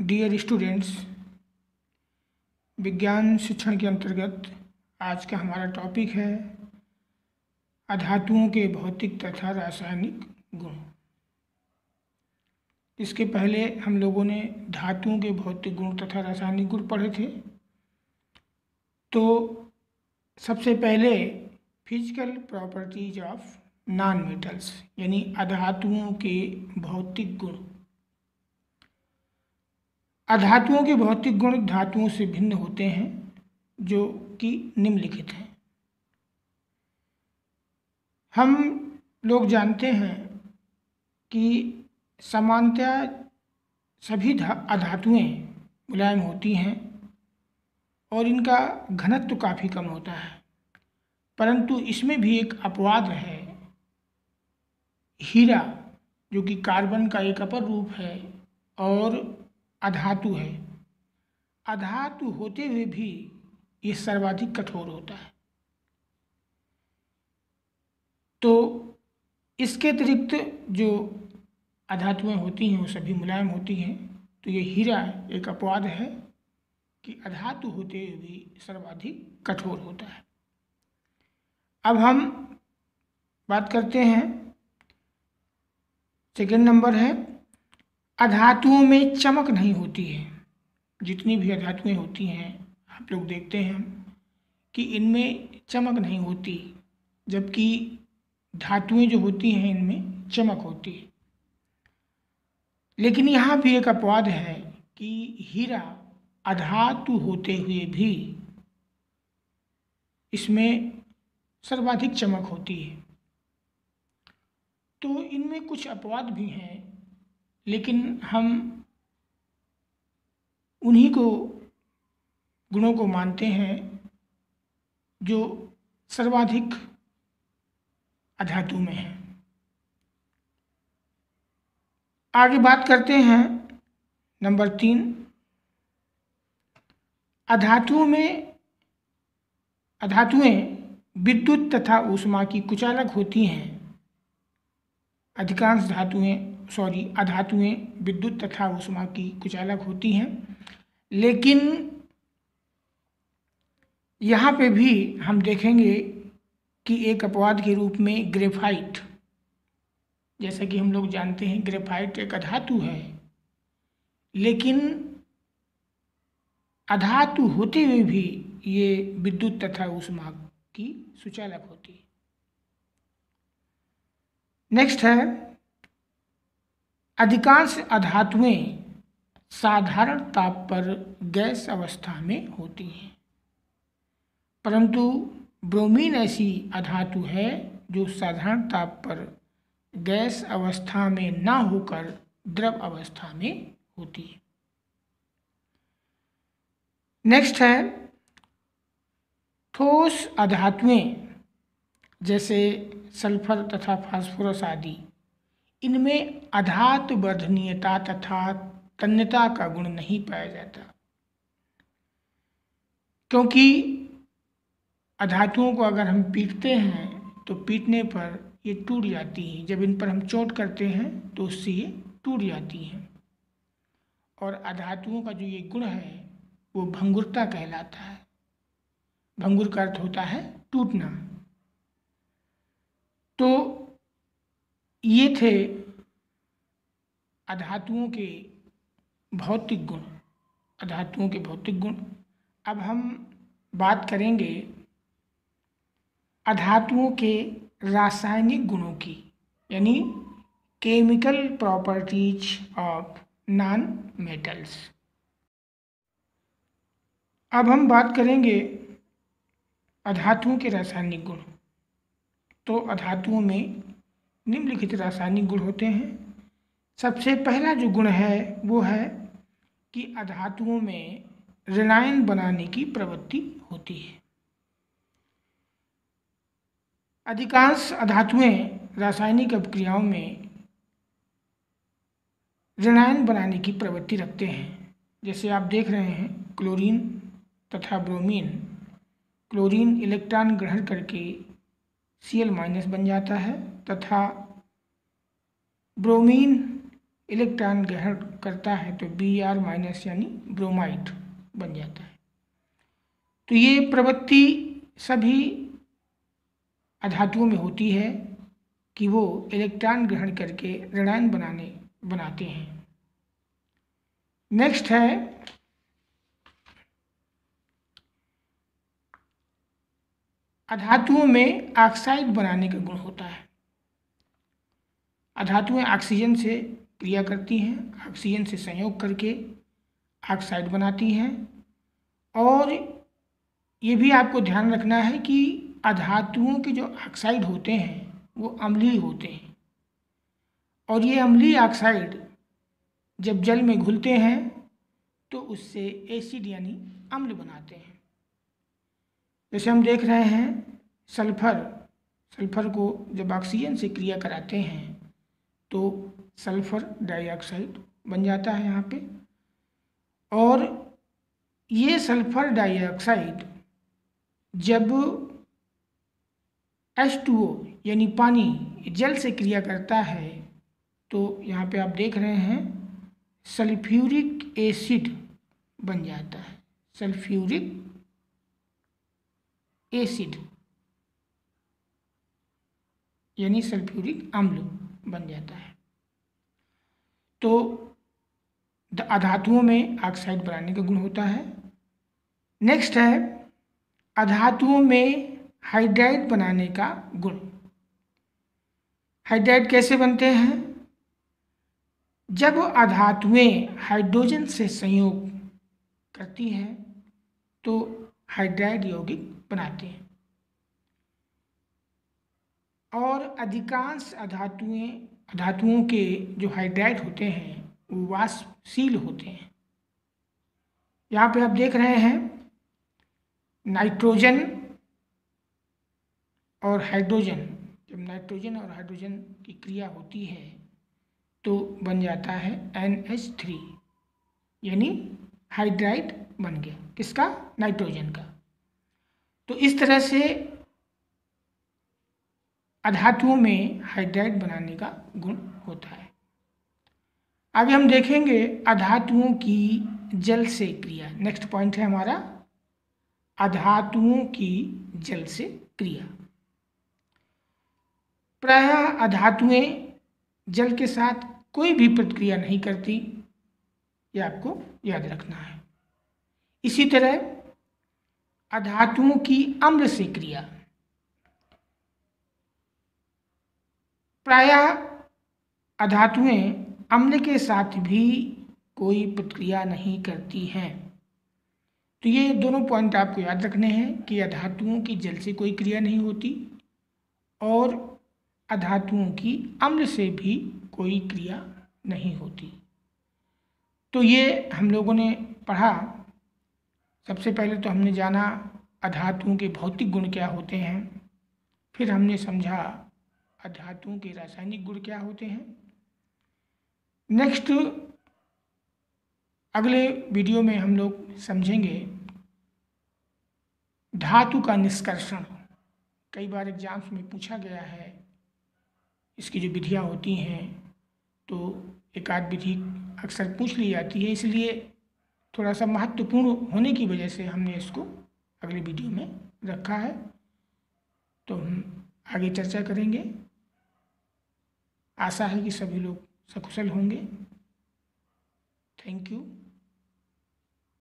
Dear students, विज्ञान शिक्षण के अंतर्गत आज का हमारा टॉपिक है अधातुओं के भौतिक तथा रासायनिक गुण। इसके पहले हम लोगों ने धातुओं के भौतिक गुण तथा रासायनिक गुण पढ़े थे। तो सबसे पहले physical properties of non metals यानी अधातुओं के भौतिक गुण। अधातुओं के भौतिक गुण धातुओं से भिन्न होते हैं जो कि निम्नलिखित हैं। हम लोग जानते हैं कि सामान्यतः सभी अधातुएं मुलायम होती हैं और इनका घनत्व काफ़ी कम होता है, परंतु इसमें भी एक अपवाद है। हीरा जो कि कार्बन का एक अपर रूप है और अधातु है, अधातु होते हुए भी ये सर्वाधिक कठोर होता है। तो इसके अतिरिक्त जो अधातुएं होती हैं वो सभी मुलायम होती हैं। तो ये हीरा एक अपवाद है कि अधातु होते हुए भी सर्वाधिक कठोर होता है। अब हम बात करते हैं, सेकेंड नंबर है अधातुओं में चमक नहीं होती है। जितनी भी अधातुएं होती हैं आप लोग देखते हैं कि इनमें चमक नहीं होती, जबकि धातुएं जो होती हैं इनमें चमक होती है। लेकिन यहाँ भी एक अपवाद है कि हीरा अधातु होते हुए भी इसमें सर्वाधिक चमक होती है। तो इनमें कुछ अपवाद भी हैं, लेकिन हम उन्हीं को गुणों को मानते हैं जो सर्वाधिक अधातु में हैं। आगे बात करते हैं नंबर 3, अधातुएं विद्युत तथा ऊष्मा की कुचालक होती हैं। अधिकांश अधातुएं विद्युत तथा ऊष्मा की कुचालक होती हैं, लेकिन यहाँ पे भी हम देखेंगे कि एक अपवाद के रूप में ग्रेफाइट, जैसा कि हम लोग जानते हैं ग्रेफाइट एक अधातु है, लेकिन अधातु होते हुए भी ये विद्युत तथा ऊष्मा की सुचालक होती है। नेक्स्ट है अधिकांश अधातुएं साधारण ताप पर गैस अवस्था में होती हैं, परंतु ब्रोमीन ऐसी अधातु है जो साधारण ताप पर गैस अवस्था में ना होकर द्रव अवस्था में होती है। नेक्स्ट है ठोस अधातुएं जैसे सल्फर तथा फास्फोरस आदि, इनमें अधातु वर्धनीयता तथा तन्यता का गुण नहीं पाया जाता, क्योंकि अधातुओं को अगर हम पीटते हैं तो पीटने पर ये टूट जाती हैं। जब इन पर हम चोट करते हैं तो उससे ये टूट जाती हैं। और अधातुओं का जो ये गुण है वो भंगुरता कहलाता है। भंगुर का अर्थ होता है टूटना। तो ये थे अधातुओं के भौतिक गुण, अधातुओं के भौतिक गुण। अब हम बात करेंगे अधातुओं के रासायनिक गुणों की, यानी chemical properties of non metals. अब हम बात करेंगे अधातुओं के रासायनिक गुण। तो अधातुओं में निम्नलिखित रासायनिक गुण होते हैं। सबसे पहला जो गुण है वो है कि अधातुओं में ऋणायन बनाने की प्रवृत्ति होती है। अधिकांश अधातुएं रासायनिक अभिक्रियाओं में ऋणायन बनाने की प्रवृत्ति रखते हैं। जैसे आप देख रहे हैं क्लोरीन तथा ब्रोमीन। क्लोरीन इलेक्ट्रॉन ग्रहण करके Cl- बन जाता है तथा ब्रोमीन इलेक्ट्रॉन ग्रहण करता है तो Br- यानी ब्रोमाइड बन जाता है। तो ये प्रवृत्ति सभी अधातुओं में होती है कि वो इलेक्ट्रॉन ग्रहण करके ऋणायन बनाते हैं। नेक्स्ट है अधातुओं में ऑक्साइड बनाने का गुण होता है। अधातुएं ऑक्सीजन से क्रिया करती हैं, ऑक्सीजन से संयोग करके ऑक्साइड बनाती हैं। और ये भी आपको ध्यान रखना है कि अधातुओं के जो ऑक्साइड होते हैं वो अम्लीय होते हैं, और ये अम्लीय ऑक्साइड जब जल में घुलते हैं तो उससे एसिड यानी अम्ल बनाते हैं। जैसे हम देख रहे हैं सल्फर को जब ऑक्सीजन से क्रिया कराते हैं तो सल्फर डाइऑक्साइड बन जाता है यहाँ पे। और ये सल्फर डाइऑक्साइड जब H2O यानी पानी जल से क्रिया करता है तो यहाँ पे आप देख रहे हैं सल्फ्यूरिक एसिड बन जाता है, सल्फ्यूरिक एसिड यानी सल्फ्यूरिक अम्ल बन जाता है। तो अधातुओं में ऑक्साइड बनाने का गुण होता है। नेक्स्ट है अधातुओं में हाइड्राइड बनाने का गुण। हाइड्राइड कैसे बनते हैं? जब अधातुएं हाइड्रोजन से संयोग करती हैं तो हाइड्राइड यौगिक बनाते हैं। और अधिकांश अधातुओं के जो हाइड्राइड होते हैं वो वाष्पशील होते हैं। यहाँ पे आप देख रहे हैं नाइट्रोजन और हाइड्रोजन, जब नाइट्रोजन और हाइड्रोजन की क्रिया होती है तो बन जाता है NH3 यानी हाइड्राइड बन गया। किसका? नाइट्रोजन का। तो इस तरह से अधातुओं में हाइड्राइड बनाने का गुण होता है। आगे हम देखेंगे अधातुओं की जल से क्रिया। नेक्स्ट पॉइंट है हमारा अधातुओं की जल से क्रिया। प्रायः अधातुएं जल के साथ कोई भी प्रतिक्रिया नहीं करती, यह आपको याद रखना है। इसी तरह अधातुओं की अम्ल से क्रिया। प्रायः अधातुएं अम्ल के साथ भी कोई प्रतिक्रिया नहीं करती हैं। तो ये दोनों पॉइंट आपको याद रखने हैं कि अधातुओं की जल से कोई क्रिया नहीं होती और अधातुओं की अम्ल से भी कोई क्रिया नहीं होती। तो ये हम लोगों ने पढ़ा। सबसे पहले तो हमने जाना अधातुओं के भौतिक गुण क्या होते हैं, फिर हमने समझा अधातुओं के रासायनिक गुण क्या होते हैं। नेक्स्ट अगले वीडियो में हम लोग समझेंगे धातु का निष्कर्षण। कई बार एग्जाम्स में पूछा गया है, इसकी जो विधियाँ होती हैं तो एक आध विधि अक्सर पूछ ली जाती है, इसलिए थोड़ा सा महत्वपूर्ण होने की वजह से हमने इसको अगले वीडियो में रखा है। तो हम आगे चर्चा करेंगे। आशा है कि सभी लोग सकुशल होंगे। Thank you.